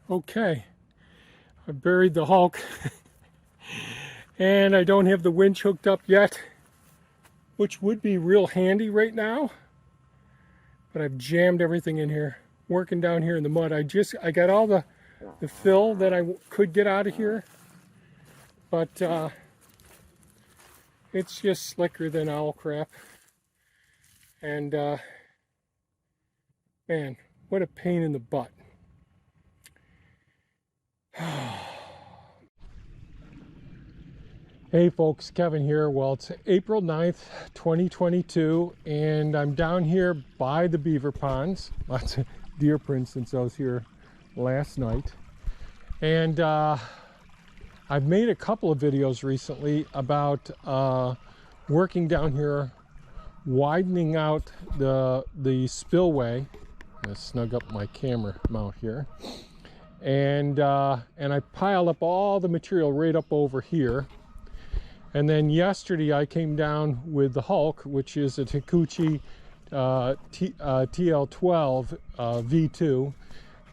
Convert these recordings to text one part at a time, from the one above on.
Okay, I buried the Hulk and I don't have the winch hooked up yet, which would be real handy right now, but I've jammed everything in here, working down here in the mud. I got all the fill that I could get out of here, but it's just slicker than owl crap. And man, what a pain in the butt. Hey folks, Kevin here. Well, it's April 9th, 2022, and I'm down here by the beaver ponds. Lots of deer prints since I was here last night. And I've made a couple of videos recently about working down here, widening out the spillway. I'm gonna snug up my camera mount here. And I piled up all the material right up over here. And then yesterday I came down with the Hulk, which is a Takeuchi TL12 V2,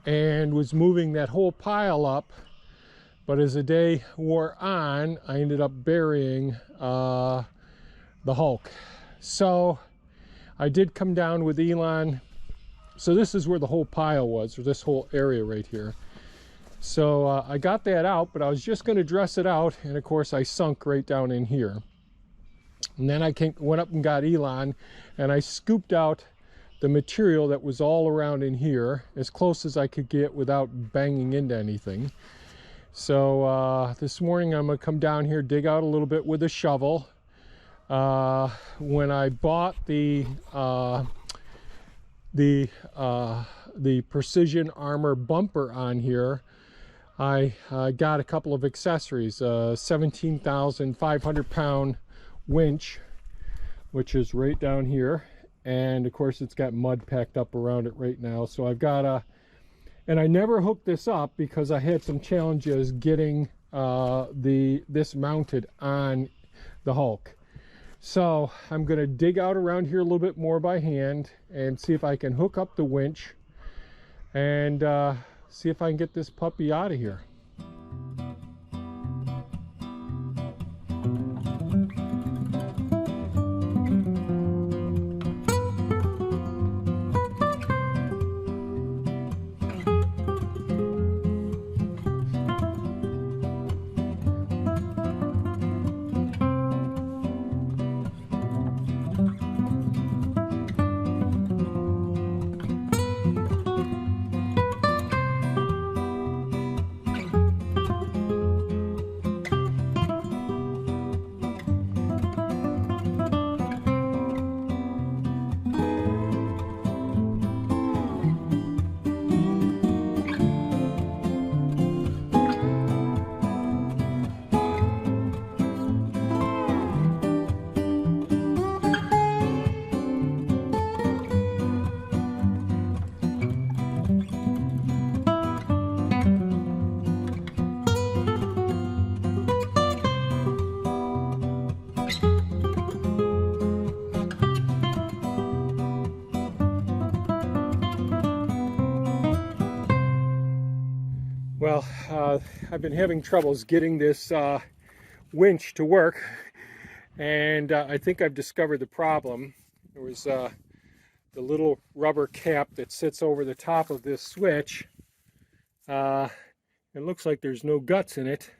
and was moving that whole pile up. But as the day wore on, I ended up burying the Hulk. So I did come down with Elon. So this is where the whole pile was, or this whole area right here. So I got that out, but I was just going to dress it out, and of course I sunk right down in here. And then I went up and got Elon, and I scooped out the material that was all around in here, as close as I could get without banging into anything. So this morning I'm going to come down here, dig out a little bit with a shovel. When I bought the Precision Armor bumper on here, I got a couple of accessories, 17,500 pound winch, which is right down here, and of course it's got mud packed up around it right now. So I've got and I never hooked this up because I had some challenges getting this mounted on the Hulk. So I'm going to dig out around here a little bit more by hand and see if I can hook up the winch and see if I can get this puppy out of here. Well, I've been having troubles getting this winch to work, and I think I've discovered the problem. There was the little rubber cap that sits over the top of this switch. It looks like there's no guts in it,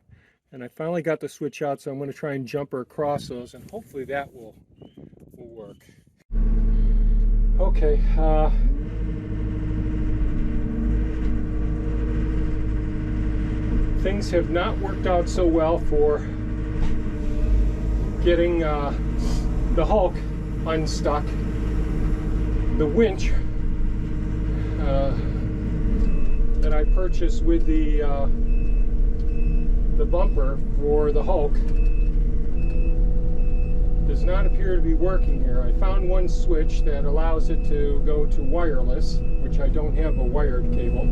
and I finally got the switch out, so I'm going to try and jump her across those, and hopefully that will work. Okay. Things have not worked out so well for getting the Hulk unstuck. The winch that I purchased with the bumper for the Hulk does not appear to be working here. I found one switch that allows it to go to wireless, which I don't have a wired cable.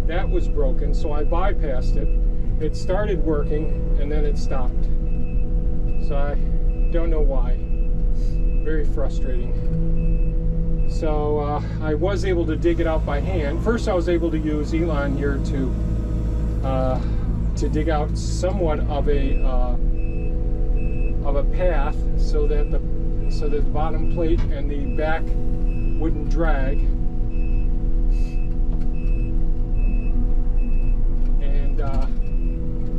That was broken, so I bypassed it. It started working and then it stopped. So I don't know why. Very frustrating. So I was able to dig it out by hand. First I was able to use Elon here to dig out somewhat of a path so that the bottom plate and the back wouldn't drag.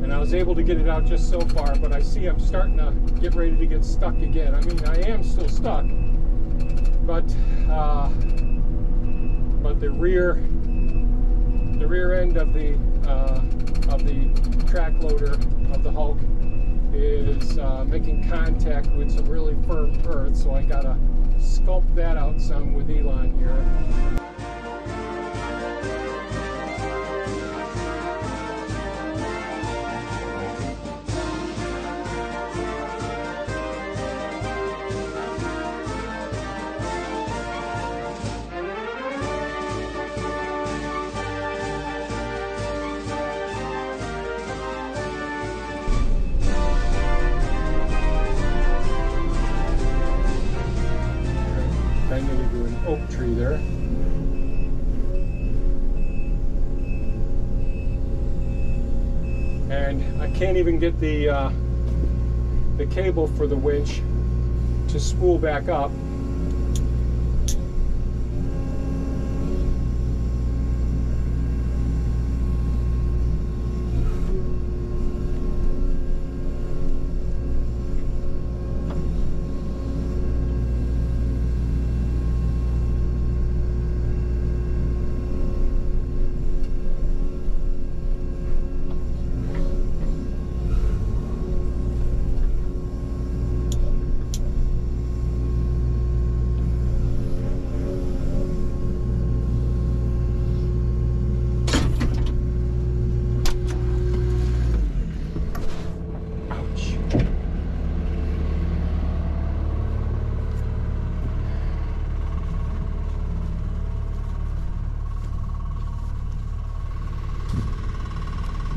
And I was able to get it out just so far, but I see I'm starting to get ready to get stuck again. I mean, I am still stuck, but the rear end of the track loader of the Hulk is making contact with some really firm earth, so I gotta sculpt that out some with Elon here. Oak tree there. And I can't even get the cable for the winch to spool back up.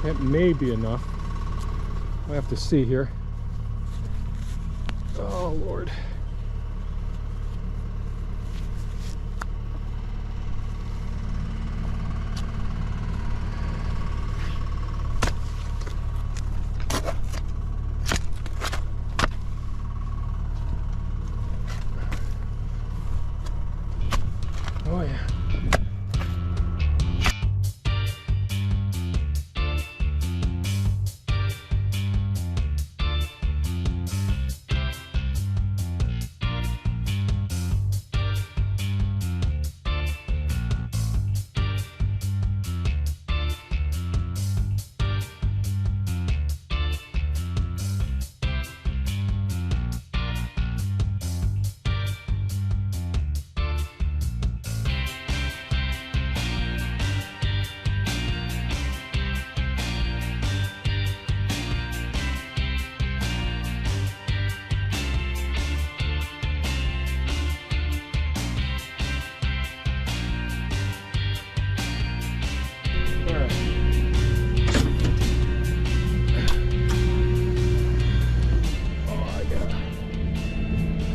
That may be enough. I'll have to see here. Oh, Lord. Oh, yeah.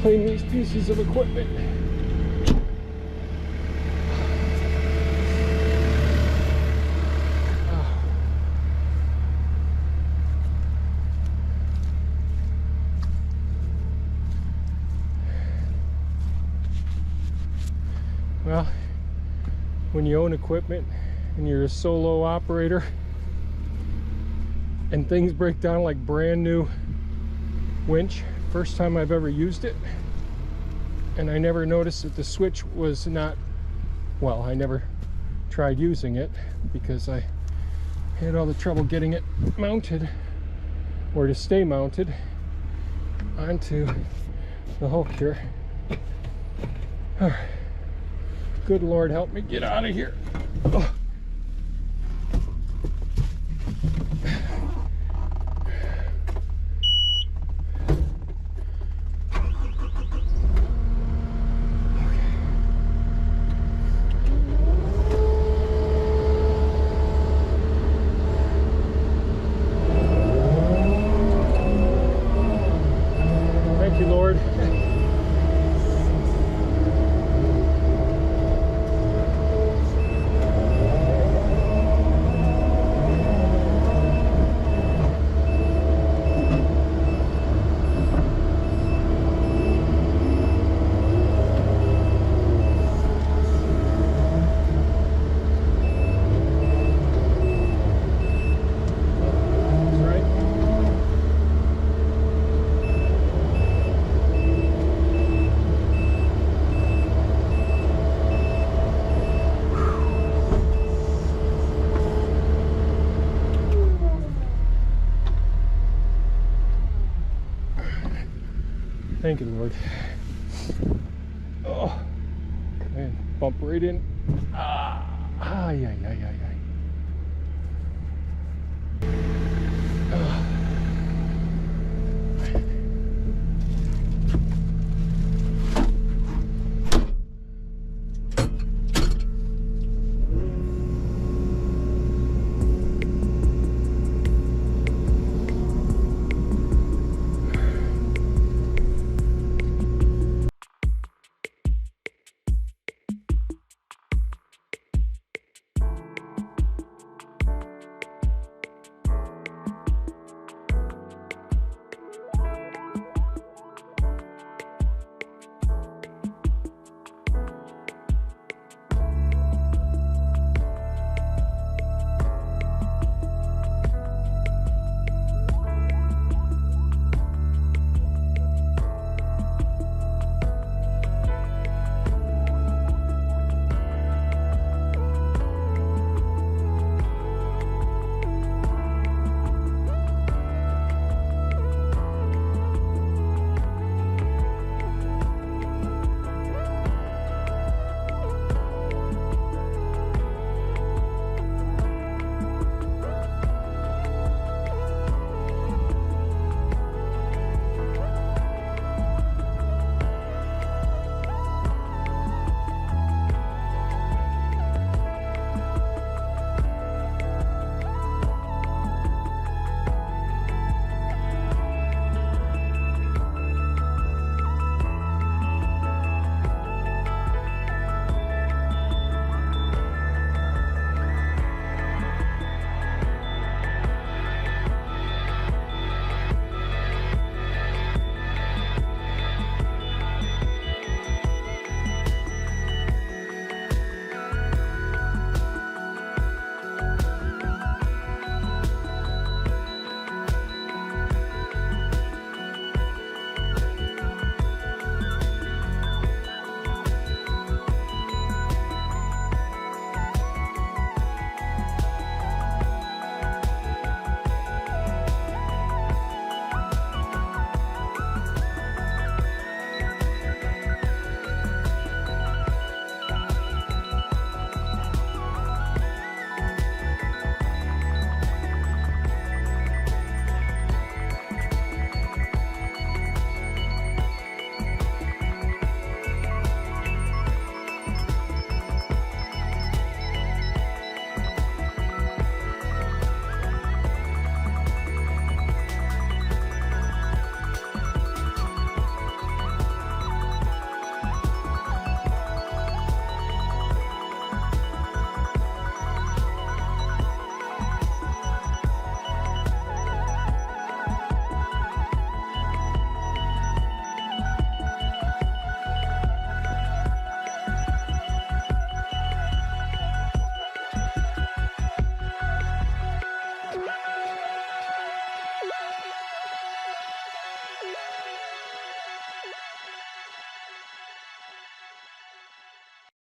Clean these pieces of equipment. Well, when you own equipment and you're a solo operator and things break down like brand new winch, first time I've ever used it, and I never noticed that the switch was not, well, I never tried using it because I had all the trouble getting it mounted or to stay mounted onto the Hulk here. All right. Good Lord, help me get out of here. Oh. Thank you, Lord. Oh, man, bump right in. Yeah.